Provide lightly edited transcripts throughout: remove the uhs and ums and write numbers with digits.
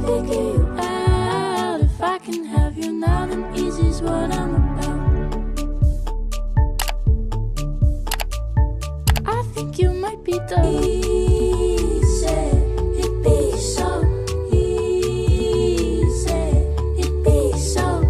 figure you out. If I can have you now, then easy's what I'm about. I think you might be the easy. It'd be so easy. It'd be so.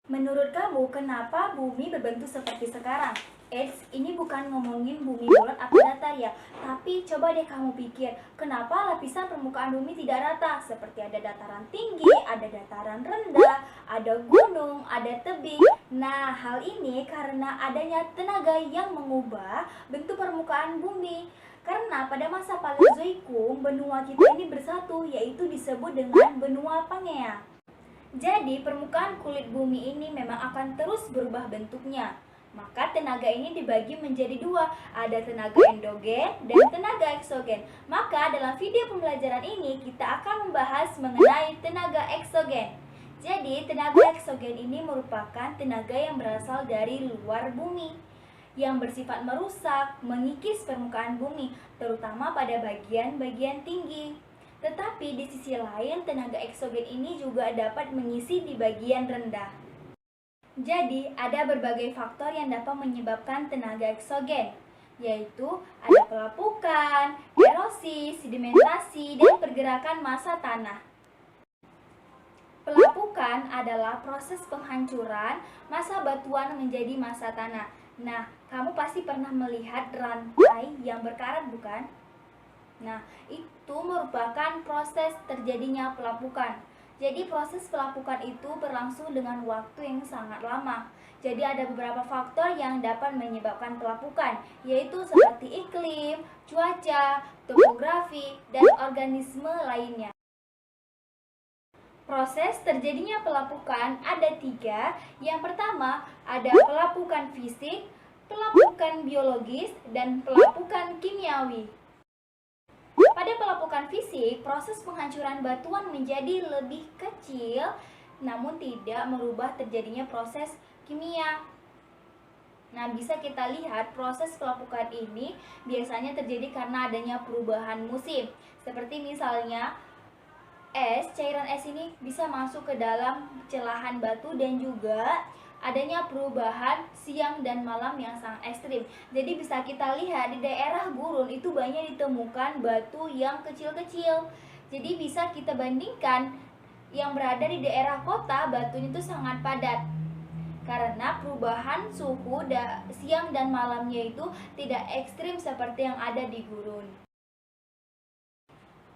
Menurut kamu, kenapa bumi berbentuk seperti sekarang? Eits, ini bukan ngomongin bumi bulat atau datar ya, tapi coba deh kamu pikir, kenapa lapisan permukaan bumi tidak rata? Seperti ada dataran tinggi, ada dataran rendah, ada gunung, ada tebing. Nah, hal ini karena adanya tenaga yang mengubah bentuk permukaan bumi. Karena pada masa Paleozoikum, benua kita ini bersatu, yaitu disebut dengan benua Pangea. Jadi, permukaan kulit bumi ini memang akan terus berubah bentuknya. Maka tenaga ini dibagi menjadi dua, ada tenaga endogen dan tenaga eksogen. Maka dalam video pembelajaran ini kita akan membahas mengenai tenaga eksogen. Jadi tenaga eksogen ini merupakan tenaga yang berasal dari luar bumi, yang bersifat merusak, mengikis permukaan bumi, terutama pada bagian-bagian tinggi. Tetapi di sisi lain tenaga eksogen ini juga dapat mengisi di bagian rendah. Jadi, ada berbagai faktor yang dapat menyebabkan tenaga eksogen, yaitu ada pelapukan, erosi, sedimentasi, dan pergerakan massa tanah. Pelapukan adalah proses penghancuran massa batuan menjadi massa tanah. Nah, kamu pasti pernah melihat rantai yang berkarat, bukan? Nah, itu merupakan proses terjadinya pelapukan. Jadi proses pelapukan itu berlangsung dengan waktu yang sangat lama. Jadi ada beberapa faktor yang dapat menyebabkan pelapukan, yaitu seperti iklim, cuaca, topografi, dan organisme lainnya. Proses terjadinya pelapukan ada tiga. Yang pertama ada pelapukan fisik, pelapukan biologis, dan pelapukan kimiawi. Pada pelapukan fisik, proses penghancuran batuan menjadi lebih kecil, namun tidak merubah terjadinya proses kimia. Nah, bisa kita lihat proses pelapukan ini biasanya terjadi karena adanya perubahan musim. Seperti misalnya, cairan es ini bisa masuk ke dalam celahan batu dan juga adanya perubahan siang dan malam yang sangat ekstrim. Jadi bisa kita lihat di daerah gurun itu banyak ditemukan batu yang kecil-kecil. Jadi bisa kita bandingkan yang berada di daerah kota, batunya itu sangat padat. Karena perubahan suhu siang dan malamnya itu tidak ekstrim seperti yang ada di gurun.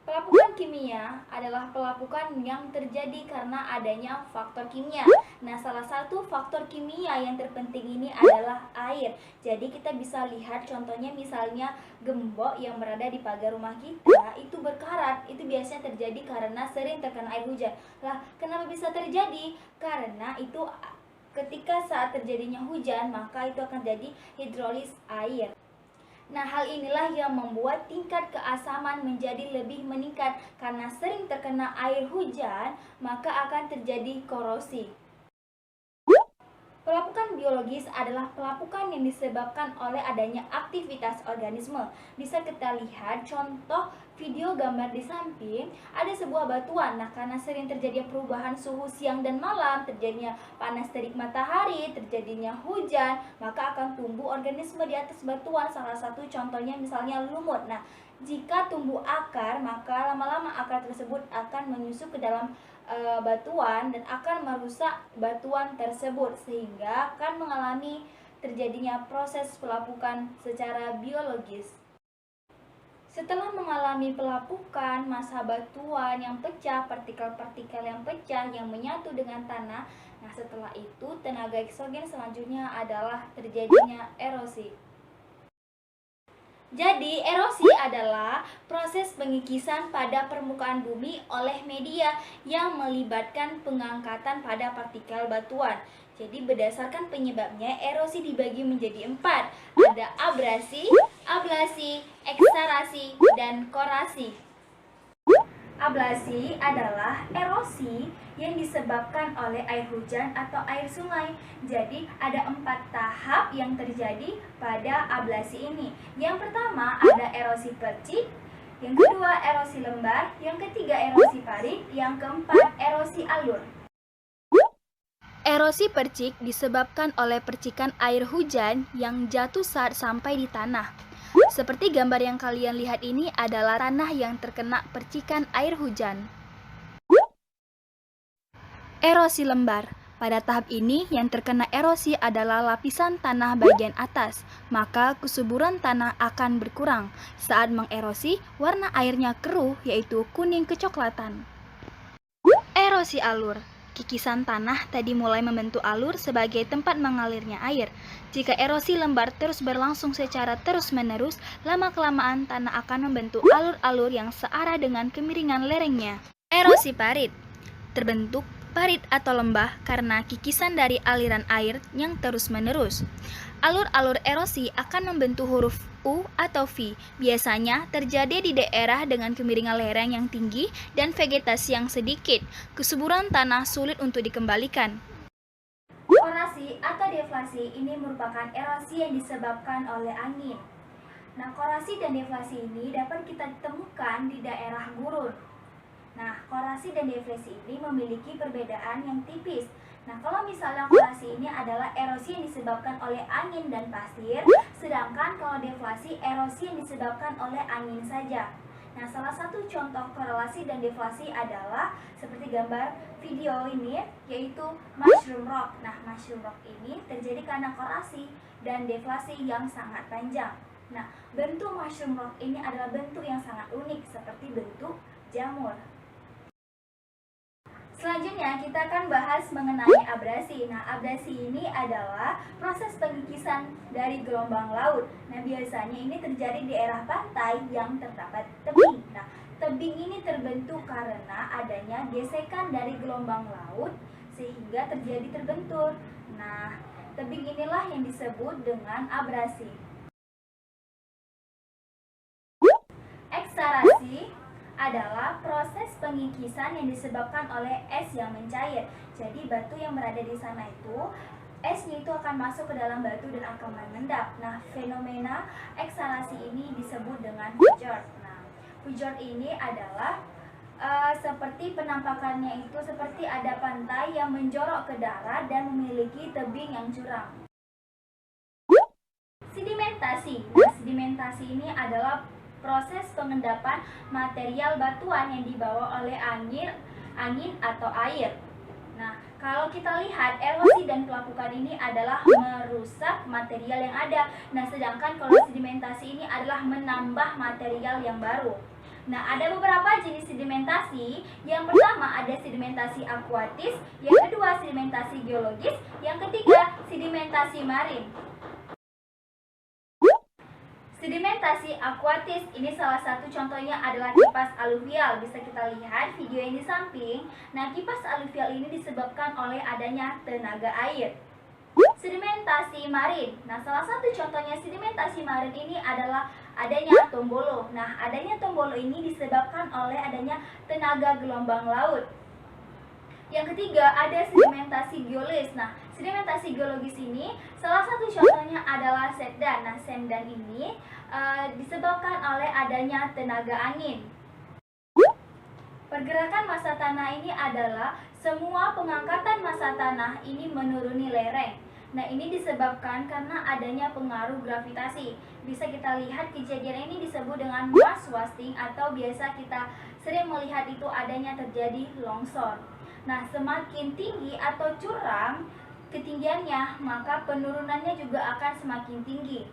Pelapukan kimia adalah pelapukan yang terjadi karena adanya faktor kimia. Nah, salah satu faktor kimia yang terpenting ini adalah air. Jadi kita bisa lihat contohnya misalnya gembok yang berada di pagar rumah kita itu berkarat. Itu biasanya terjadi karena sering terkena air hujan. Lah, kenapa bisa terjadi? Karena itu ketika saat terjadinya hujan, maka itu akan jadi hidrolis air. Nah, hal inilah yang membuat tingkat keasaman menjadi lebih meningkat karena sering terkena air hujan, maka akan terjadi korosi. Pelapukan biologis adalah pelapukan yang disebabkan oleh adanya aktivitas organisme. Bisa kita lihat contoh video gambar di samping, ada sebuah batuan. Nah, karena sering terjadi perubahan suhu siang dan malam, terjadinya panas terik matahari, terjadinya hujan, maka akan tumbuh organisme di atas batuan. Salah satu contohnya misalnya lumut. Nah, jika tumbuh akar, maka lama-lama akar tersebut akan menyusup ke dalam batuan dan akan merusak batuan tersebut sehingga akan mengalami terjadinya proses pelapukan secara biologis. Setelah mengalami pelapukan, massa batuan yang pecah, partikel-partikel yang pecah yang menyatu dengan tanah. Nah, setelah itu tenaga eksogen selanjutnya adalah terjadinya erosi. Jadi, erosi adalah proses pengikisan pada permukaan bumi oleh media yang melibatkan pengangkatan pada partikel batuan. Jadi, berdasarkan penyebabnya, erosi dibagi menjadi 4. Ada abrasi, ablasi, eksarasi, dan korasi. Ablasi adalah erosi yang disebabkan oleh air hujan atau air sungai. Jadi ada 4 tahap yang terjadi pada ablasi ini. Yang pertama ada erosi percik, yang kedua erosi lembar, yang ketiga erosi parit, yang keempat erosi alur. Erosi percik disebabkan oleh percikan air hujan yang jatuh saat sampai di tanah. Seperti gambar yang kalian lihat ini adalah tanah yang terkena percikan air hujan. Erosi lembar. Pada tahap ini yang terkena erosi adalah lapisan tanah bagian atas, maka kesuburan tanah akan berkurang. Saat mengerosi, warna airnya keruh yaitu kuning kecoklatan. Erosi alur. Kikisan tanah tadi mulai membentuk alur sebagai tempat mengalirnya air. Jika erosi lembar terus berlangsung secara terus-menerus, lama-kelamaan tanah akan membentuk alur-alur yang searah dengan kemiringan lerengnya. Erosi parit. Terbentuk parit atau lembah karena kikisan dari aliran air yang terus-menerus. Alur-alur erosi akan membentuk huruf U atau V. Biasanya terjadi di daerah dengan kemiringan lereng yang tinggi dan vegetasi yang sedikit. Kesuburan tanah sulit untuk dikembalikan. Korasi atau deflasi ini merupakan erosi yang disebabkan oleh angin. Nah, korasi dan deflasi ini dapat kita temukan di daerah gurun. Nah, korasi dan deflasi ini memiliki perbedaan yang tipis. Nah, kalau misalnya korasi ini adalah erosi yang disebabkan oleh angin dan pasir, sedangkan kalau deflasi erosi yang disebabkan oleh angin saja. Nah, salah satu contoh korelasi dan deflasi adalah seperti gambar video ini, yaitu mushroom rock. Nah, mushroom rock ini terjadi karena korasi dan deflasi yang sangat panjang. Nah, bentuk mushroom rock ini adalah bentuk yang sangat unik, seperti bentuk jamur. Selanjutnya kita akan bahas mengenai abrasi. Nah, abrasi ini adalah proses pengikisan dari gelombang laut. Nah, biasanya ini terjadi di daerah pantai yang terdapat tebing. Nah, tebing ini terbentuk karena adanya gesekan dari gelombang laut sehingga terjadi terbentur. Nah, tebing inilah yang disebut dengan abrasi. Eksarasi adalah proses pengikisan yang disebabkan oleh es yang mencair. Jadi batu yang berada di sana itu, esnya itu akan masuk ke dalam batu dan akan mengendap. Nah, fenomena eksarasi ini disebut dengan fjord. Nah, fjord ini adalah seperti penampakannya itu seperti ada pantai yang menjorok ke darat dan memiliki tebing yang curam. Sedimentasi. Nah, sedimentasi ini adalah proses pengendapan material batuan yang dibawa oleh angin atau air. Nah, kalau kita lihat erosi dan pelapukan ini adalah merusak material yang ada. Nah, sedangkan kalau sedimentasi ini adalah menambah material yang baru. Nah, ada beberapa jenis sedimentasi. Yang pertama ada sedimentasi akuatis, yang kedua sedimentasi geologis, yang ketiga sedimentasi marin. Sedimentasi akuatis ini salah satu contohnya adalah kipas aluvial. Bisa kita lihat video yang di samping. Nah, kipas aluvial ini disebabkan oleh adanya tenaga air. Sedimentasi marin. Nah, salah satu contohnya sedimentasi marin ini adalah adanya tombolo. Nah, adanya tombolo ini disebabkan oleh adanya tenaga gelombang laut. Yang ketiga ada sedimentasi geologis. Nah, sedimentasi geologis ini salah satu contohnya adalah sendan. Nah, sendan ini disebabkan oleh adanya tenaga angin. Pergerakan massa tanah ini adalah semua pengangkatan massa tanah ini menuruni lereng. Nah, ini disebabkan karena adanya pengaruh gravitasi. Bisa kita lihat kejadian ini disebut dengan mass wasting atau biasa kita sering melihat itu adanya terjadi longsor. Nah, semakin tinggi atau curam ketinggiannya, maka penurunannya juga akan semakin tinggi.